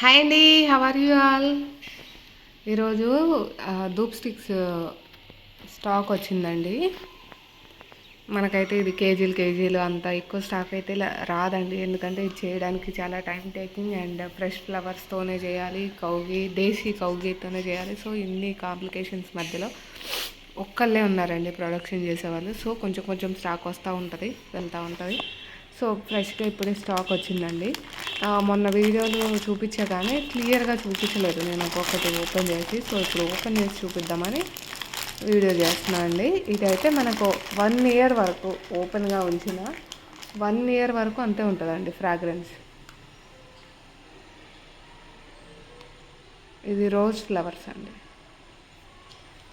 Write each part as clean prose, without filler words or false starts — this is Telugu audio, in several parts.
హాయ్ అండి, హౌ ఆర్ యూ ఆల్? ఈరోజు ధూప్ స్టిక్స్ స్టాక్ వచ్చిందండి. మనకైతే ఇది కేజీలు అంత ఎక్కువ స్టాక్ అయితే రాదండి. ఎందుకంటే ఇది చేయడానికి చాలా టైం టేకింగ్ అండ్ ఫ్రెష్ ఫ్లవర్స్తోనే చేయాలి, దేశీ కౌగితోనే చేయాలి. సో ఇన్ని కాంప్లికేషన్స్ మధ్యలో ఒక్కళ్ళే ఉన్నారండి ప్రొడక్షన్ చేసేవాళ్ళు. సో కొంచెం కొంచెం స్టాక్ వస్తూ ఉంటుంది, వెళ్తూ ఉంటుంది. సో ఫ్రెష్గా ఇప్పుడే స్టాక్ వచ్చిందండి. మొన్న వీడియోలు చూపించా కానీ క్లియర్గా చూపించలేదు నేను ఒక్కొక్కటి ఓపెన్ చేసి. సో ఇప్పుడు ఓపెన్ చేసి చూపిద్దామని వీడియో చేస్తున్నాను అండి. ఇదైతే మనకు 1 ఇయర్ వరకు ఓపెన్గా ఉంచిన 1 ఇయర్ వరకు అంతే ఉంటుందండి ఫ్రాగ్రెన్స్. ఇది రోజ్ ఫ్లవర్స్ అండి.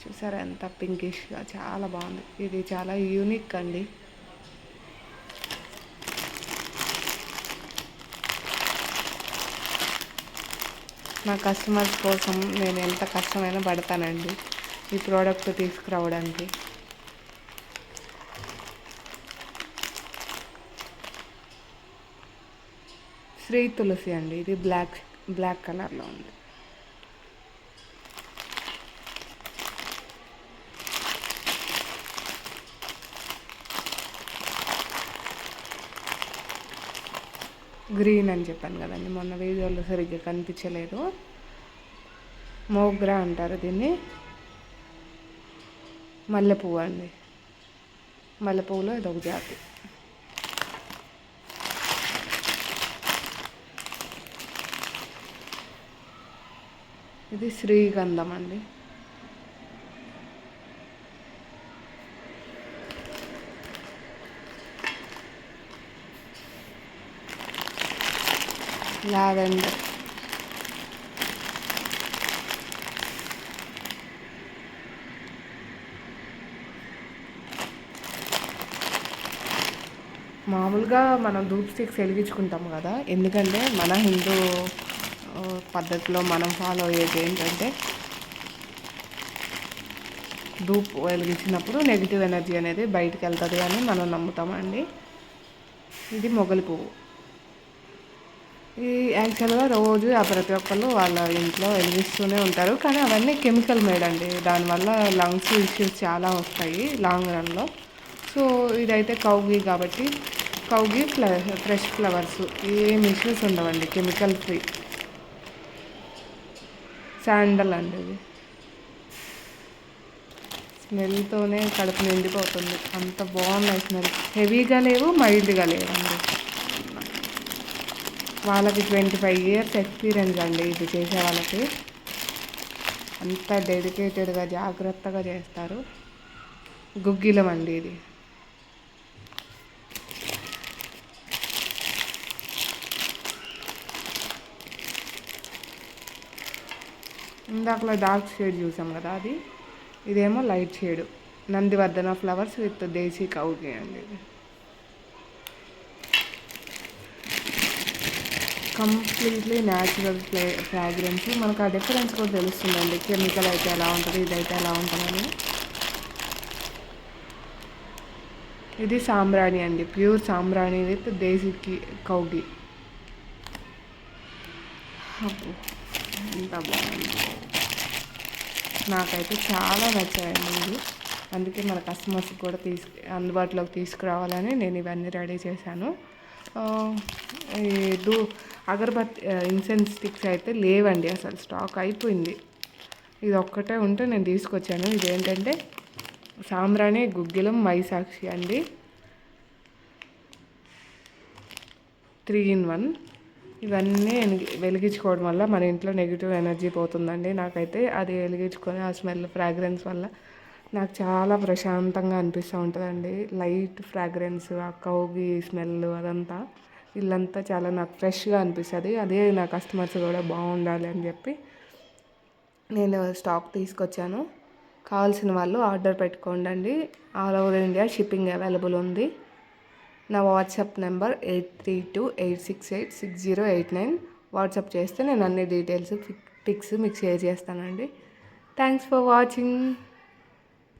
చూసారా ఎంత పింకిష్గా, చాలా బాగుంది. ఇది చాలా యూనిక్ అండి. నా కస్టమర్స్ కోసం నేను ఎంత కష్టమైనా పడతానండి ఈ ప్రోడక్ట్ తీసుకురావడానికి. శ్రీ తులసి అండి. ఇది బ్లాక్ కలర్లో ఉంది. గ్రీన్ అని చెప్పాను కదండి మొన్న వీడియోలో, సరిగ్గా కనిపించలేదు. మోగ్రా అంటారు దీన్ని. మల్లెపువ్వు అండి. మల్లెపువ్వులో ఇదొక జాతి. ఇది శ్రీగంధం అండి. లావెండర్. మామూలుగా మనం ధూప్ స్టిక్స్ వెలిగించుకుంటాం కదా, ఎందుకంటే మన హిందూ పద్ధతిలో మనం ఫాలో అయ్యేది ఏంటంటే ధూప్ వెలిగించినప్పుడు నెగిటివ్ ఎనర్జీ అనేది బయటికి వెళ్తుంది అని మనం నమ్ముతామండి. ఇది మొగలి పువ్వు. ఇది యాక్చువల్గా రోజు ప్రతి ఒక్కళ్ళు వాళ్ళ ఇంట్లో వెలిగిస్తూనే ఉంటారు, కానీ అవన్నీ కెమికల్ మేడ్ అండి. దానివల్ల లంగ్స్ ఇష్యూస్ చాలా వస్తాయి లాంగ్ రన్లో. సో ఇదైతే కౌగి కాబట్టి కౌగి ఫ్రెష్ ఫ్లవర్స్, ఏం ఇష్యూస్ ఉండవండి, కెమికల్ ఫ్రీ. శాండల్ అండి. ఇది స్మెల్తోనే కడుపు నిండిపోతుంది, అంత బాగున్నాయి స్మెల్. హెవీగా లేవు, మైల్డ్గా లేవండి. వాళ్ళకి 25 ఇయర్స్ ఎక్స్పీరియన్స్ అండి ఇది చేసే వాళ్ళకి. అంత డెడికేటెడ్గా జాగ్రత్తగా చేస్తారు. గుగ్గిలం అండి ఇది. ఇందాకలో డార్క్ షేడ్ చూసాం కదా, అది. ఇదేమో లైట్ షేడ్ నందివర్ధన ఫ్లవర్స్ విత్ దేశీ కౌగి అండి. ఇది కంప్లీట్లీ న్యాచురల్ ఫ్రాగ్రెన్స్. మనకు ఆ డిఫరెన్స్ కూడా తెలుస్తుందండి. కెమికల్ అయితే ఎలా ఉంటుంది, ఇదైతే ఎలా ఉంటుందని. ఇది సాంబ్రాణి అండి, ప్యూర్ సాంబ్రాణి విత్ దేశీ కౌగి. ఎంత బాగుంది, నాకైతే చాలా నచ్చాయండి ఇది. అందుకే మన కస్టమర్స్ కూడా అందుబాటులోకి తీసుకురావాలని నేను ఇవన్నీ రెడీ చేశాను. ఈ అగరబత్తి ఇన్సెన్స్ స్టిక్స్ అయితే లేవండి, అసలు స్టాక్ అయిపోయింది. ఇది ఒక్కటే ఉంటే నేను తీసుకొచ్చాను. ఇదేంటంటే సాంబ్రాణి, గుగ్గిలం, మైసాక్షి అండి, 3 in 1. ఇవన్నీ వెలిగించుకోవడం వల్ల మన ఇంట్లో నెగిటివ్ ఎనర్జీ పోతుందండి. నాకైతే అది వెలిగించుకొని ఆ స్మెల్ ఫ్రాగ్రెన్స్ వల్ల నాకు చాలా ప్రశాంతంగా అనిపిస్తూ ఉంటుందండి. లైట్ ఫ్రాగ్రెన్స్, ఆ కౌగి స్మెల్, అదంతా ఇల్లంతా చాలా నాకు ఫ్రెష్గా అనిపిస్తుంది. అదే నా కస్టమర్స్ కూడా బాగుండాలి అని చెప్పి నేను స్టాక్ తీసుకొచ్చాను. కావాల్సిన వాళ్ళు ఆర్డర్ పెట్టుకోండి. All over India shipping available ఉంది. నా వాట్సాప్ నెంబర్ 8328686089. వాట్సాప్ చేస్తే నేను అన్ని డీటెయిల్స్, పిక్స్ మీకు షేర్ చేస్తానండి. Thanks for watching.